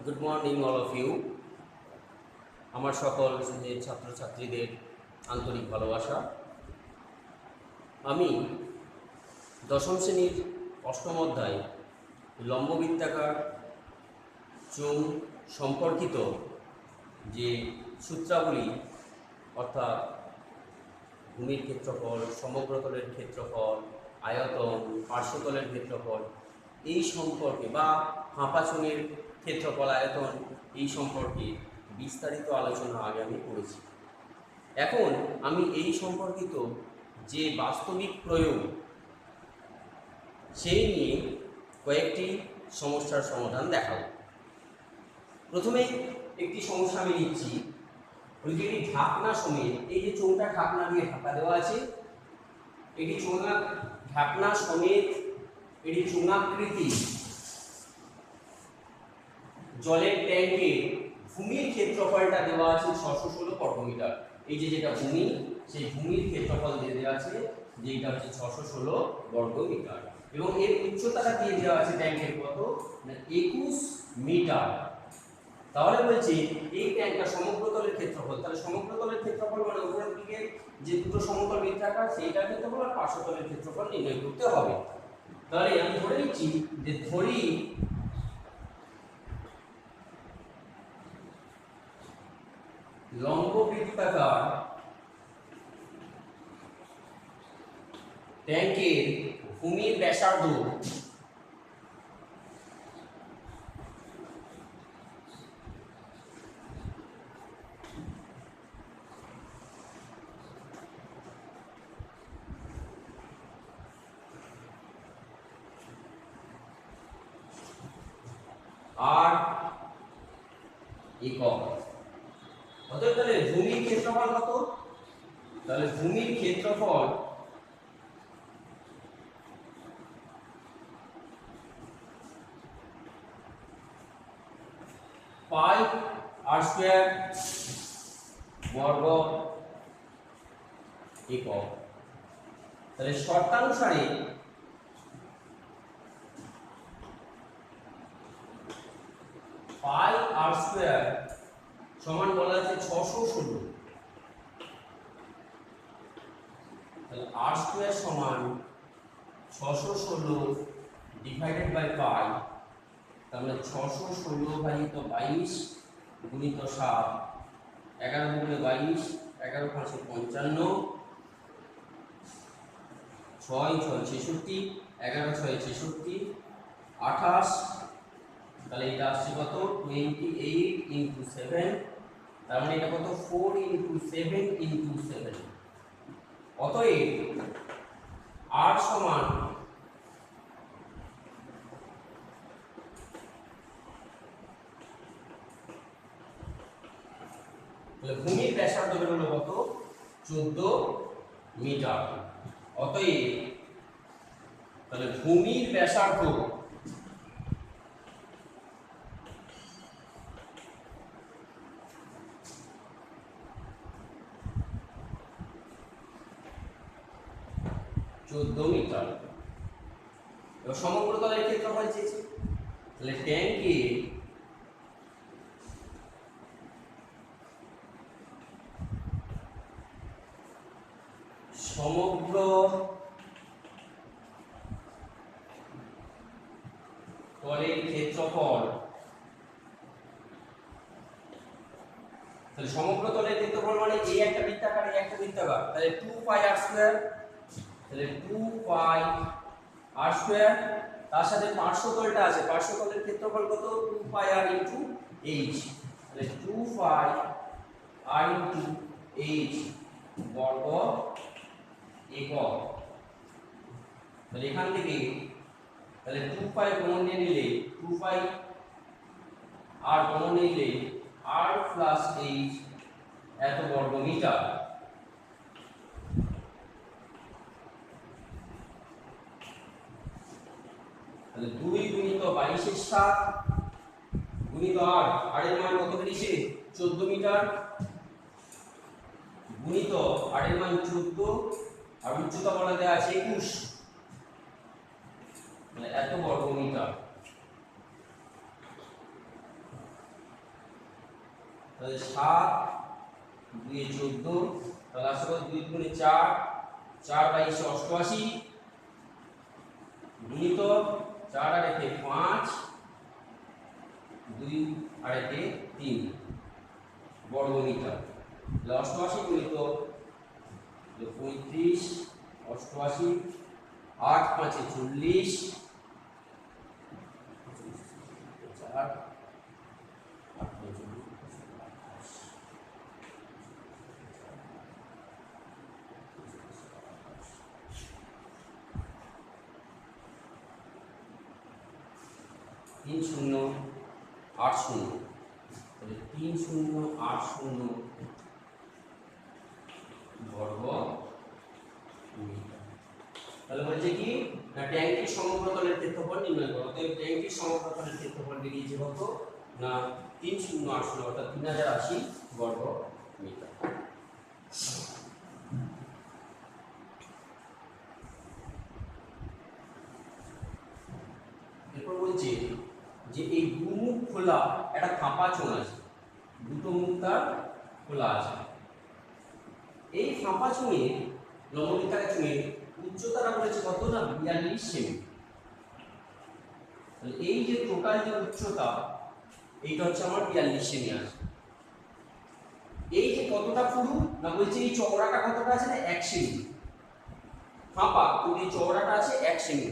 Good morning all of you. আমার সকল যে ছাত্রছাত্রীদের আন্তরিক ভালোবাসা। আমি দশম শ্রেণীর অষ্টম অধ্যায় লম্ববৃত্তাকার চোঙ সম্পর্কিত যে সূত্রাবলী, অর্থাৎ ভূমির ক্ষেত্রফল, সমগ্রতলের ক্ষেত্রফল, আয়তন, পার্শ্বতলের ক্ষেত্রফল, এই সম্পর্কে বা ফাঁপা চোঙের ক্ষেত্রফল, আয়তন, এই সম্পর্কে বিস্তারিত আলোচনা আগে আমি করেছি। এখন আমি এই সম্পর্কিত যে বাস্তবিক প্রয়োগ সেই নিয়ে কয়েকটি সমস্যার সমাধান দেখাবো। প্রথমেই একটি সমস্যা আমি নিচ্ছি, ওই যে ঢাকনা সমেত, এই যে চোঙটা ঢাকনা দিয়ে ঢাকা দেওয়া আছে, এটি ঢাকনা সমেত এটি চোঙাকৃতি জলের ট্যাঙ্কে ভূমির ক্ষেত্রফলটা দেওয়া আছে 616 বর্গমিটার। এই যে যেটা ভূমি, সেই ভূমির ক্ষেত্রফল দিয়ে দেওয়া আছে যেটা হচ্ছে 616 বর্গমিটার, এবং এর উচ্চতাটা দিয়ে দেওয়া আছে ট্যাঙ্কের কত না 21 মিটার। তাহলে বলছি এই ট্যাঙ্কটা সমগ্রতলের ক্ষেত্রফল, তাহলে সমগ্রতলের ক্ষেত্রফল মানে উপরের দিকে যে দুটো সমতল বৃত্তাকার সেইটার ক্ষেত্রফল আর পার্শ্বতলের ক্ষেত্রফল নির্ণয় করতে হবে। তাহলে আমি ধরে নিচ্ছি যে ধরি লম্ব বৃত্তাকার ট্যাঙ্কের ভূমির ব্যাসার্ধ আর একক। অতএব তাহলে ভূমির ক্ষেত্রফল কত? তাহলে ভূমির ক্ষেত্রফল পাই আর স্কয়ার বর্গ একক। তাহলে শর্তানুসারে পাই আর স্কয়ার সমান বলা আছে 616। তাহলে আর স্কয়ার সমান 616 ডিভাইডেড বাই পাই, তাহলে 616 ভাজিত 22 গুণিত 7, 11 গুণে 22, 11 5 55, 6 6 66, 11 6 66, 28। তাহলে এটা আসছে কত 28 ইনটু 7, তার মানে এটা কত 4 ইনটু 7 ইনটু 7। অতএব আর সমান ভূমির ব্যাসার্ধ বেরোলো কত 14 মিটার। অতএব তাহলে ভূমির ব্যাসার্ধ মিটার। এবার সমগ্র তলের ক্ষেত্রফল চেয়েছি, তাহলে ট্যাঙ্কে সমগ্র তলের ক্ষেত্রফল, তাহলে সমগ্র তলের ক্ষেত্রফল মানে এই একটা বৃত্তাকার এই একটা বৃত্তাকার, তাহলে 2 পাই আর স্কয়ার, তাহলে 2 পাই আর স্কয়ার, তার সাথে পার্শ্বতলটা আছে, পার্শ্বতলের ক্ষেত্রফল কত 2 পাই আর ইনটু এইচ, তাহলে 2 পাই আর ইনটু এইচ বর্গ একক। তাহলে এখান থেকে তাহলে 2 পাই কমন নিয়ে নিলে 2 পাই আর কমন নিলে আর প্লাস এইচ এত বর্গ মিটার। তাহলে 2 গুণিত 22 এর 7 গুণিত আর এর মান কত বেরিয়েছে 14 মিটার, গুণিত আর এর মান 14 আর উচ্চতা বলা দেয়া আছে 21, মানে এত বর্গ মিটার। তাহলে 7 2 14, তাহলে আসলে 2 গুণে 4, 4 22 88 গুণিত 4 আর 1 5, 2 আর 1 3 বর্গমিটার। তাহলে 88 গুণিত 35, 88, 8 5 40, 4 8 3080, তাহলে 3080 বর্গ মিটার। তাহলে বলছে কি না ট্যাঙ্কির সমগ্র তলের ক্ষেত্রফল নির্ণয় করো। অতএব ট্যাঙ্কির সমগ্র তলের ক্ষেত্রফল বেরিয়েছে কত না 3080 অর্থাৎ 3080 বর্গ মিটার। এরপর বলছে যে এই দুমুখ খোলা একটা ফাঁপা চোঙ আছে, দুটো মুখ তার খোলা আছে। এই ফাঁপা চোঙের লম্ববৃত্তাকার চোঙের উচ্চতাটা বলেছে কত না 42 সেমি। তাহলে এই যে টোটাল যে উচ্চতা এইটা হচ্ছে আমার 42 সেমি আছে। এই যে কতটা পুরু না বলছে এই চওড়াটা কতটা আছে না 1 সেমি। ফাঁপা তো এই চওড়াটা আছে 1 সেমি।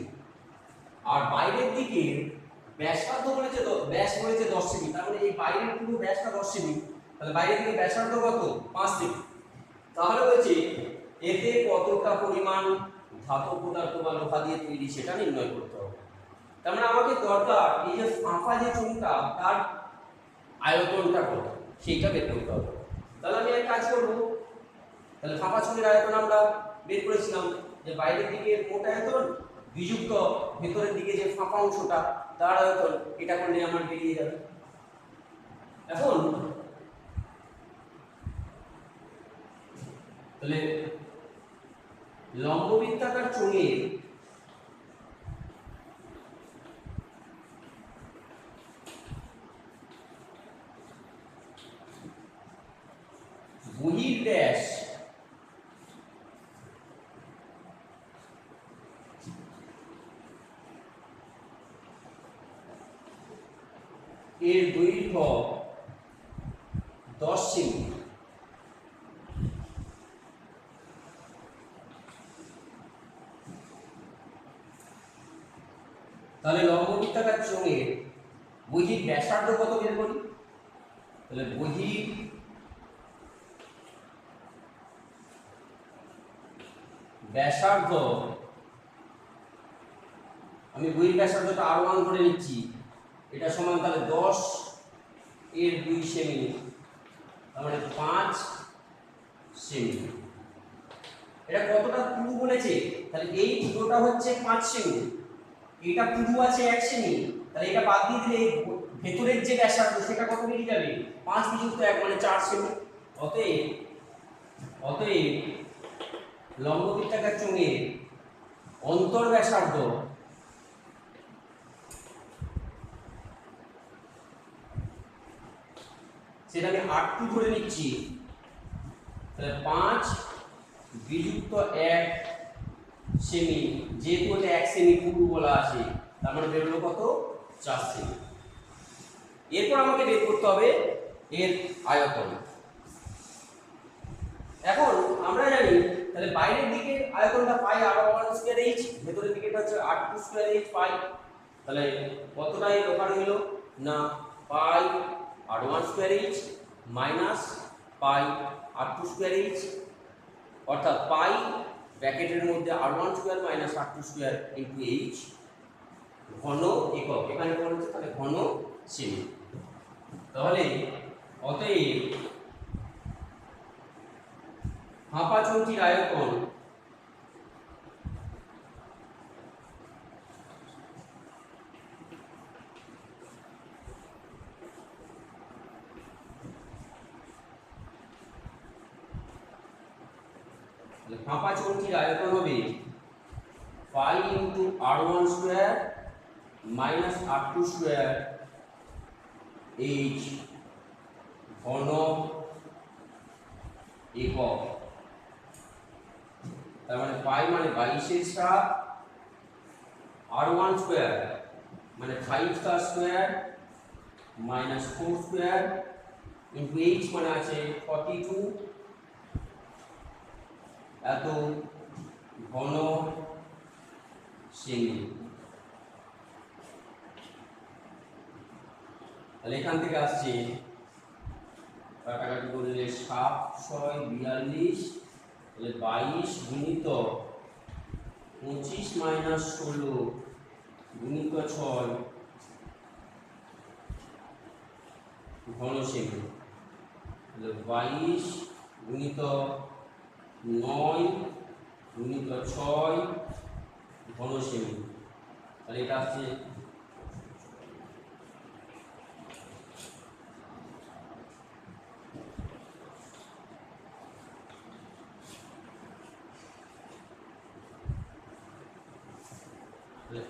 আর বাইরের দিকে ব্যাসার্ধ বলেছে ব্যাস বলেছে 10 সেমি। তার মানে এই বাইরের পুরো ব্যাসটা 10 সেমি। তাহলে বাইরের দিকে ব্যাসার্ধ কত 5 সেমি। তাহলে বলছে এতে কতটা পরিমাণ ধাতব পদার্থ বা লোহা দিয়ে তৈরি সেটা নির্ণয় করতে হবে। তার মানে আমাকে দরকার এই যে ফাঁপা যে চোঙটা তার আয়তনটা কত সেইটা বের করতে হবে। তাহলে আমি এক কাজ করব, তাহলে ফাঁপা চোঙের আয়তন আমরা বের করেছিলাম যে বাইরের দিকে মোট আয়তন বিযুক্ত ভেতরের দিকে যে ফাঁপা অংশটা তার আয়তন, এটা করলে আমার বেরিয়ে যাবে। এখন তাহলে লম্ববৃত্তাকার চোঙের বহির্ব্যাস এর দৈর্ঘ্য 10 সেমি। তাহলে লম্ববৃত্তাকার চোঙের বহির ব্যাসার্ধ কত বের করি। তাহলে বহির ব্যাসার্ধ আমি বহির ব্যাসার্ধটা R1 ধরে নিচ্ছি, এটা সমান তাহলে 10 এর 2 সেমি, তার মানে 5 সেমি। এটা কতটা পুরু বলেছে, তাহলে এই পুরোটা হচ্ছে 5 সেমি, এটা পুরু আছে 1 সেমি, তাহলে এটা বাদ দিয়ে দিলে ভেতরের যে ব্যাসার্ধ সেটা কত বেরিয়ে যাবে 5 বিযুক্ত 1 মানে 4 সেমি। অতএব লম্ববৃত্তাকার চোঙের অন্তর ব্যাসার্ধ সেটা আমি 8 ধরে নিচ্ছি, তাহলে 5 বিযুক্ত 1 সেমি, যেহেতু এটা 1 সেমি পুরু বলা আছে তার মানে বেরোলো কত 4 সেমি। এরপর আমাকে বের করতে হবে এর আয়তন। এখন আমরা জানি তাহলে বাইরের দিকে আয়তনটা পাই R1 স্কয়ার h, ভেতরের দিকেটা হচ্ছে R2 স্কয়ার h পাই। তাহলে কতটা এই লোহার হলো না পাই R1 স্কয়ার h মাইনাস পাই R2 স্কয়ার h, অর্থাৎ পাই ব্র্যাকেটের মধ্যে R1 square minus R2 square into h ঘন একক, এখানে বলছে তাহলে ঘন সেমি। তাহলে অতএব ফাঁপা চোঙটির আয়তন ফাঁপা চোঙটির আয়তন হবে পাই into R1 square minus R2 square h ঘন একক, তার মানে পাই মানে 22 r1 স্কয়ার মানে 5 তার square minus 4 square into h মানে আছে 42 এত ঘন সেমি। তাহলে এখান থেকে আসছে কাটাকাটি করলে 7 6 42, তাহলে 22 গুণিত 25 মাইনাস 16 গুণিত 6 ঘন সেমি, তাহলে 22 গুণিত 9 গুণিত 6 ঘন সেমি। তাহলে এটা আসছে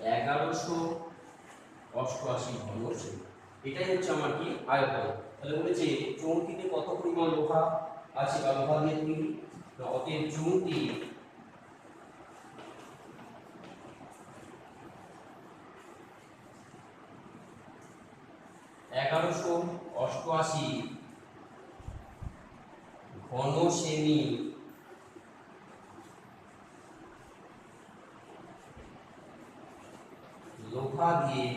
1188 ঘন সেমি। এটাই হচ্ছে আমার কি আয়তন। তাহলে বলেছে চৌকিতে কত পরিমাণ লোহা আছে বা লোহা দিয়ে তৈরি, অতএব চৌকি এগারোশো অষ্টআশি ঘন সেমি লোহা দিয়ে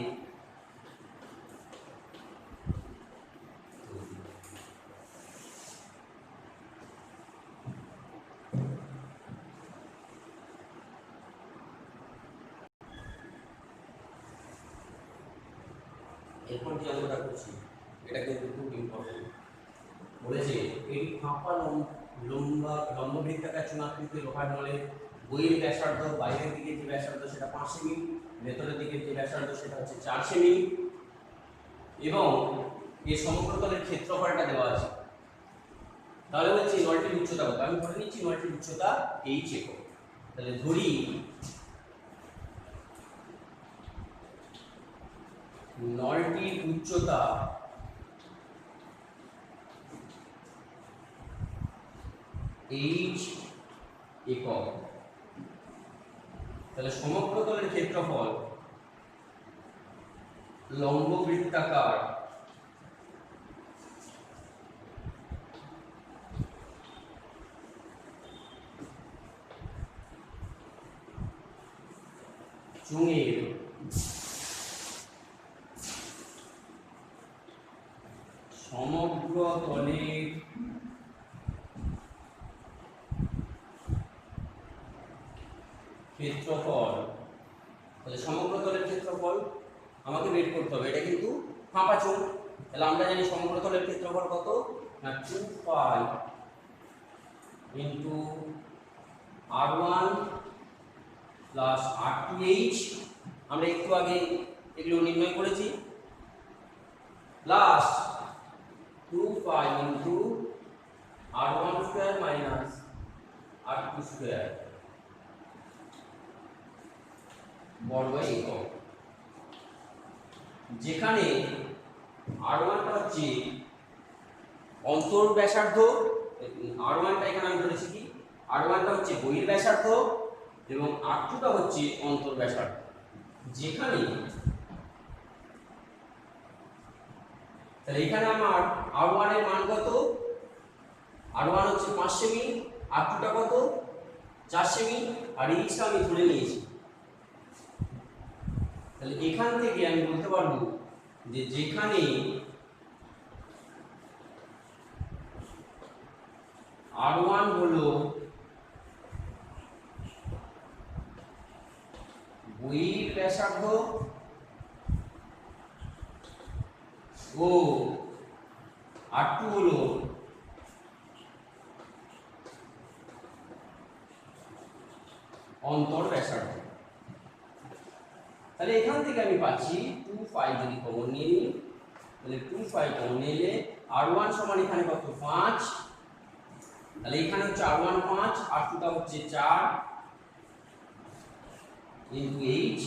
এখন যে আমরা করছি এটা কিন্তু খুব ইম্পর্টেন্ট। বলেছে এই ফাঁপা লম্ববৃত্তাকার চুনাকৃতি লোহার নলের বইয়ের ব্যাসার্ধ বাইরের দিকে যে ব্যাসার্ধ সেটা 5 সেমি, ভেতরের দিকে যে ব্যাসার্ধ সেটা হচ্ছে 4 সেমি এবং এই সমগ্রতলের ক্ষেত্রফলটা দেওয়া আছে। তাহলে বলছি নলটির উচ্চতা কত, আমি ধরে নিচ্ছি নলটির উচ্চতা h একক। তাহলে ধরি নলটির উচ্চতা h একক, তাহলে সমগ্রতলের ক্ষেত্রফল লম্ববৃত্তাকার চুঙের সমগ্র তলের ক্ষেত্রফল। তাহলে সমগ্র তলের ক্ষেত্রফল আমাকে বের করতে হবে, এটা কিন্তু ফাঁপা চুন। তাহলে আমরা জানি সমগ্র তলের ক্ষেত্রফল কত না 2 পাই ইনটু r1 প্লাস r2h, আমরা একটু আগে এগুলো নির্ণয় করেছি, প্লাস 2 পাই into r1 square minus r2 square বর্গ একক, যেখানে r1টা হচ্ছে অন্তর ব্যাসার্ধ, r1টা এখানে আমি ধরেছি কি r1টা হচ্ছে বহির ব্যাসার্ধ এবং r2টা হচ্ছে অন্তর ব্যাসার্ধ, যেখানে তাহলে এখানে আমার r1 এর মান কত, r1 হচ্ছে 5 সেমি, r2টা কত 4 সেমি আর h টা আমি ধরে নিয়েছি। তাহলে এখান থেকে আমি বলতে পারবো যে যেখানে r1 হলো বহির ব্যাসার্ধ ও r2 হলো অন্তর ব্যাসার্ধ। তাহলে এখান থেকে আমি পাচ্ছি 2 পাই, যদি কমন নিয়ে নিই তাহলে 2 পাই কমন নিলে r1 সমান এখানে কত 5, তাহলে এখানে হচ্ছে r1 5 r2টা হচ্ছে 4 into h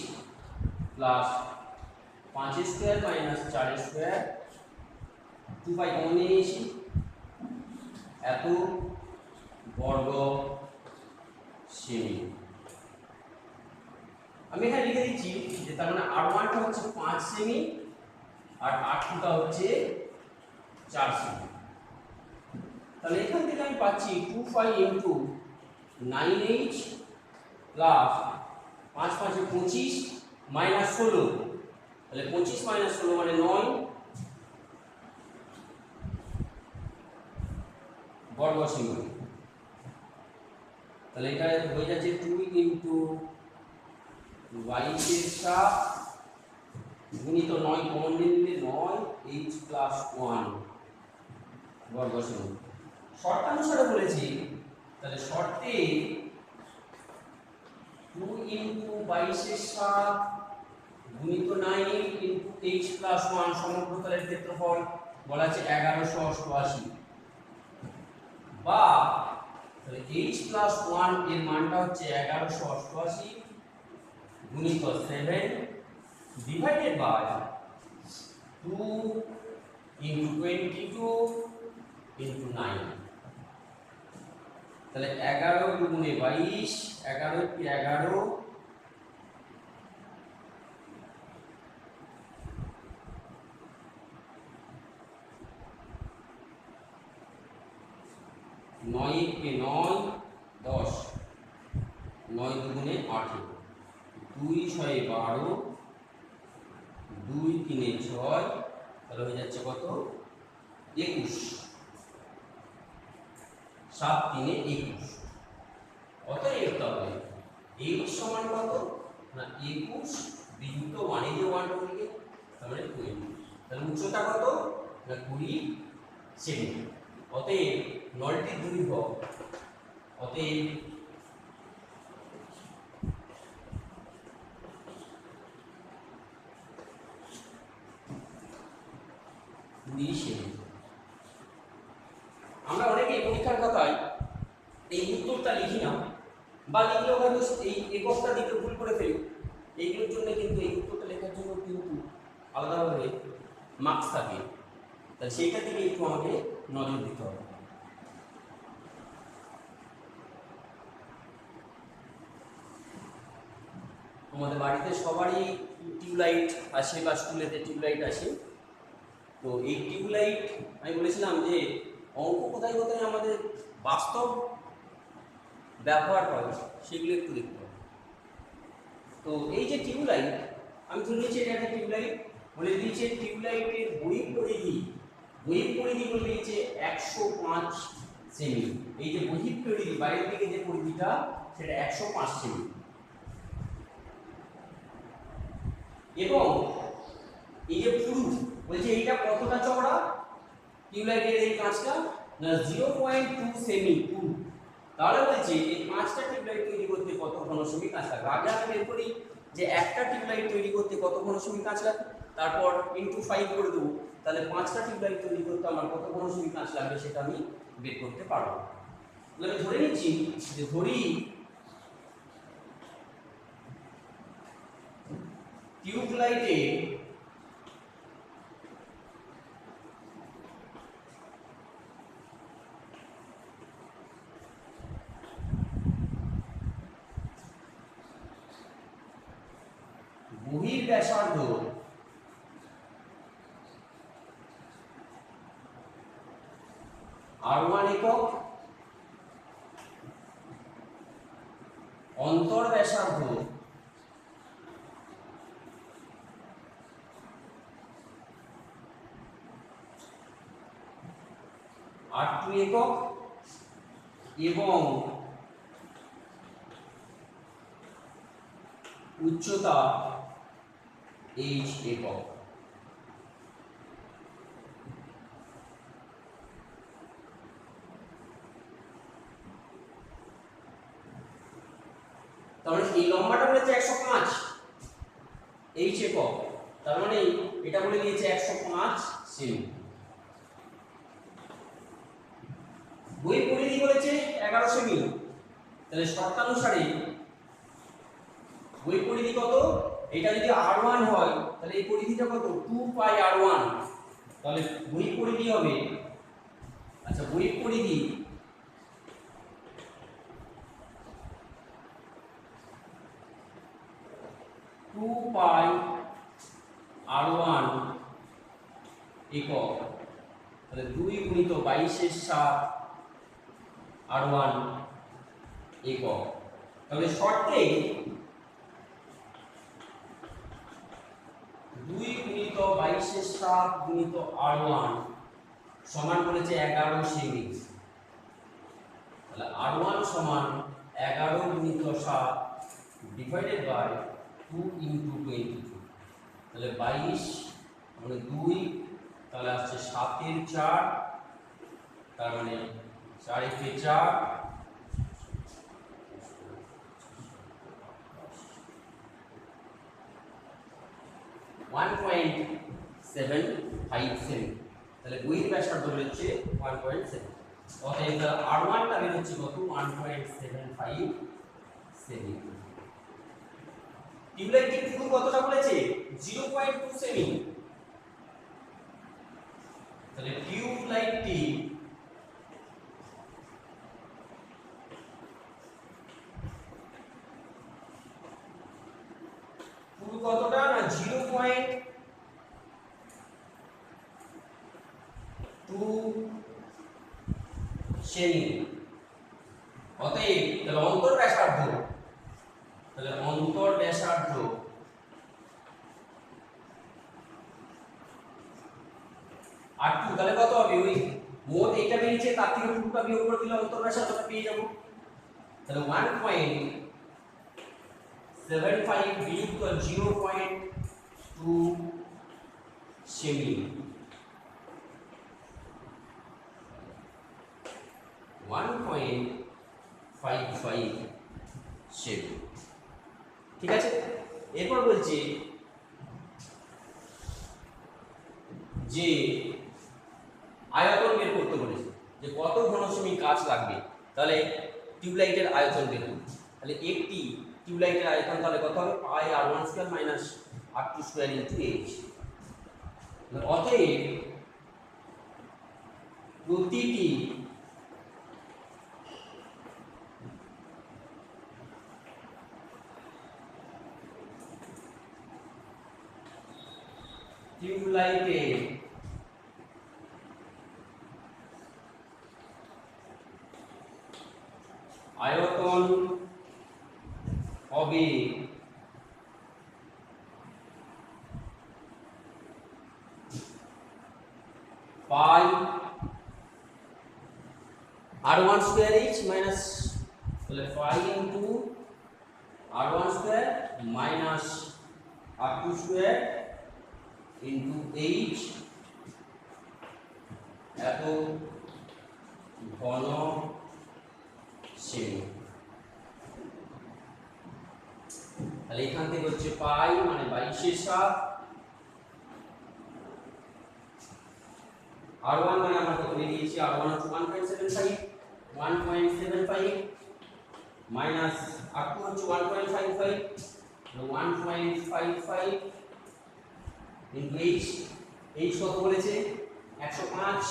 plus 5 square minus 4 square, 2 পাই কমন নিয়ে নিয়েছি এত বর্গ সেমি। আমি এখানে লিখে দিচ্ছি যে তার মানে r1 টা হচ্ছে 5 সেমি আর r2 টা হচ্ছে 4 সেমি। তাহলে এখান থেকে আমি পাচ্ছি 25 ইনটু 9h প্লাস 5 5 এ 25 মাইনাস 16, তাহলে 25 মাইনাস 16 মানে 9 বর্গ সেমি। তাহলে এটা হয়ে যাচ্ছে 2 ইনটু 22 এর 7 গুণিত 9 কমন নিলে 9h প্লাস 1 বর্গ সেমি। শর্তানুসারে বলেছি, তাহলে শর্তে 2 ইনটু 22 এর 7 গুণিত 9 ইনটু h প্লাস 1 সমগ্র তলের ক্ষেত্রফল বলা আছে 1188, বা তাহলে h প্লাস 1 এর মানটা হচ্ছে 1188 গুণিত 7 ডিভাইডেড বাই 2 ইনটু 22 ইনটু 9। তাহলে 11 দুগুণে 22, 11 কি 11, 9 কে 9, 10, 9 দুগুণে 18, 2 6 12, 2 3 6, তাহলে হয়ে যাচ্ছে কত 21, 7 3 21। অতএব তবে h সমান কত না 21 বিযুক্ত 1 এর 1 থেকে তার মানে 20। তাহলে উচ্চতা কত না 20 সেমি। অতএব নলটির দৈর্ঘ্য, অতএব আমরা অনেকে পরীক্ষার খাতায় এই উত্তরটা লিখি না, বা লিখলেও হয়তো এই এককটা দিতে ভুল করে ফেলি। এইগুলোর জন্য কিন্তু এই উত্তরটা লেখার জন্য কিন্তু আলাদাভাবে মার্কস থাকে, তাই সেইটা দিকে একটু আমাকে নজর দিতে হবে। আমাদের বাড়িতে সবারই টিউবলাইট আসে বা স্কুলেতে টিউবলাইট আসে। তো এই টিউবলাইট আমি বলেছিলাম যে অঙ্ক কোথায় কোথায় আমাদের বাস্তব ব্যবহার হয় সেগুলো একটু দেখতে হবে। তো এই যে টিউবলাইট, আমি ধরে নিচ্ছি এটা একটা টিউবলাইট, বলে দিয়েছে টিউবলাইটের বহির পরিধি বলে দিয়েছে 105 সেমি। এই যে বহির পরিধি বাইরের দিকে যে পরিধিটা সেটা 105 সেমি, এবং এই যে পুরু বলছে এইটা কতটা চওড়া টিউবলাইটের এই কাঁচটা না 0.2 সেমি পুরু। তাহলে বলছে এই 5টা টিউবলাইট তৈরি করতে কত ঘন সেমি কাঁচ লাগবে। আগে আমি বের করি যে একটা টিউবলাইট তৈরি করতে কত ঘন সেমি কাঁচ লাগবে, তারপর ইনটু 5 করে দেবো, তাহলে 5টা টিউবলাইট তৈরি করতে আমার কত ঘন সেমি কাঁচ লাগবে সেটা আমি বের করতে পারবো। তাহলে ধরে নিচ্ছি যে ধরি টিউবলাইটে বহির ব্যাসার্ধ R1 একক, অন্তর ব্যাসার্ধ R2 একক, এবং উচ্চতা h একক। তাহলে এই লম্বাটা বলেছে 105 h একক, তার মানে এটা বলে দিয়েছে 105 সেমি। বই পরিধি বলেছে 11 সেমি, তাহলে শর্তানুসারে বই পরিধি কত, এটা যদি r1 হয় তাহলে এই পরিধিটা কত 2 পাই r1, তাহলে বই পরিধি হবে, আচ্ছা বই পরিধি টু পাই r1 একক, তাহলে 2 গুণিত 22/7 r1 একক। তাহলে শর্তে 2 গুণিত 22/7 গুণিত r1 সমান বলেছে 11 সেমি। তাহলে r1 সমান 11 গুণিত 7 ডিভাইডেড বাই 2 ইনটু 22, তাহলে 22 মানে 2, তাহলে আসছে 7 এর 4, তার মানে 4 একে 4, 1.757, তাহলে বইয়ের ব্যাসার্ধ হচ্ছে 1.7, অতএব r1 টা বের হচ্ছে কত 1.757। টিউবলাইটের পুরো কতটা বলেছে 0.2 সেমি, তাহলে টিউবলাইটটি পুরো কতটা না 0.2 সেমি। অতএব তাহলে অন্তর ব্যাসার্ধ, তাহলে অন্তর ব্যাসার্ধ r2, তাহলে কত হবে ওই মোট এইটা বেরিয়েছে তার থেকে পুরোটা বিয়োগ করে দিলে অন্তর ব্যাসার্ধটা পেয়ে যাব। তাহলে 1.75 বিয়োগ 0.2 সেমি, 1.55 সেমি। ঠিক আছে, এরপর বলছি যে আয়তন বের করতে বলেছে, যে কত ঘনসেমি কাঁচ লাগবে, তাহলে টিউবলাইটের আয়তন বের করতে। তাহলে একটি টিউবলাইটের আয়তন তাহলে কত হবে পাই r1 square minus r2 square into h। অতএব প্রতিটি টিউবলাইটে আয়তন হবে পাই r1 স্কয়ার h মাইনাস, তাহলে পাই into r1 square minus r2 square into h, এত ঘন সেমি। তাহলে এখান থেকে হচ্ছে পাই মানে 22/7, r1 মানে আমরা কত বেরিয়েছি r1 হচ্ছে 1.75 মাইনাস r2 হচ্ছে 1.55, 1.55 ইনটু h, h কত বলেছে 105,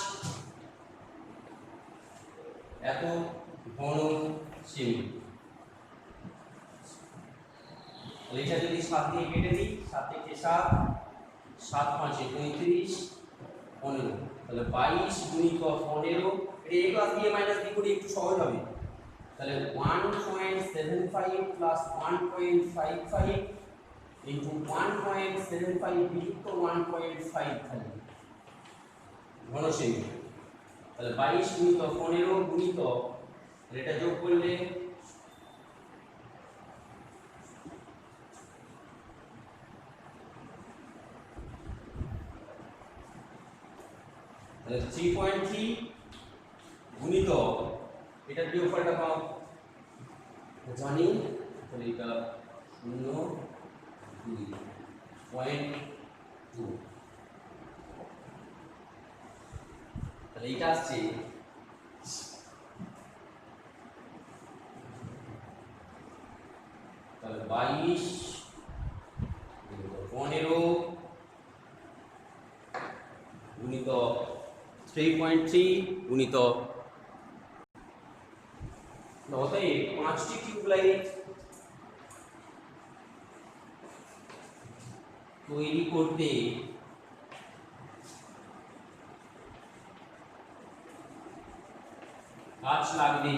এত ঘন সেমি। তাহলে এটা যদি 7 দিয়ে কেটে দিই, 7 থেকে 7, 7 5 35, 15, তাহলে 22 গুণিত 15, এটা a plus b minus b করে একটু সহজ হবে। তাহলে 1.75 প্লাস 1.55 ইনটু 1.75 বিযুক্ত 1.55 ঘন সেমি। তাহলে 22 গুণিত 15 গুণিত, এটা যোগ করলে তাহলে 3.3 গুণিত, এটা বিয়োগফলটা পাও জানি, তাহলে এটা 0.2, তাহলে এটা আসছে তাহলে 22 15 গুণিত 3.3 গুণিত, অতএব 5টি টিউবলাইট তৈরি করতে কাজ লাগবে,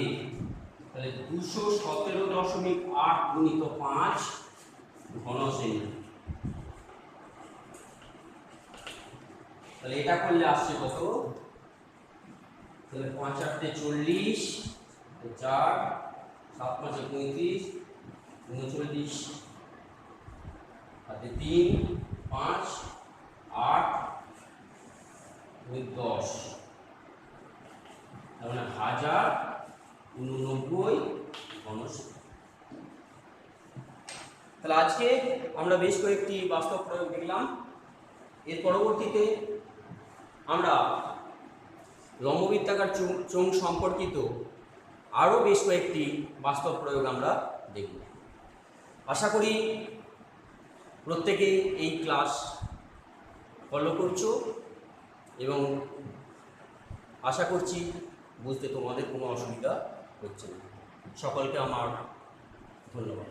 তাহলে 217.8 গুণিত 5 ঘন সেমি। তাহলে এটা করলে আসছে কত? তাহলে 5 8 40, 4 7 5 35, 39, আর 3 5 8 10, তার মানে 1089 ঘন সেমি। তাহলে আজকে আমরা বেশ কয়েকটি বাস্তব প্রয়োগ দেখলাম। এর পরবর্তীতে আমরা লম্ববৃত্তাকার চোঙ সম্পর্কিত আরও বেশ কয়েকটি বাস্তব প্রয়োগ আমরা দেখব। আশা করি প্রত্যেকেই এই ক্লাস ফলো করছো এবং আশা করছি বুঝতে তোমাদের কোনো অসুবিধা হচ্ছে না। সকলকে আমার ধন্যবাদ।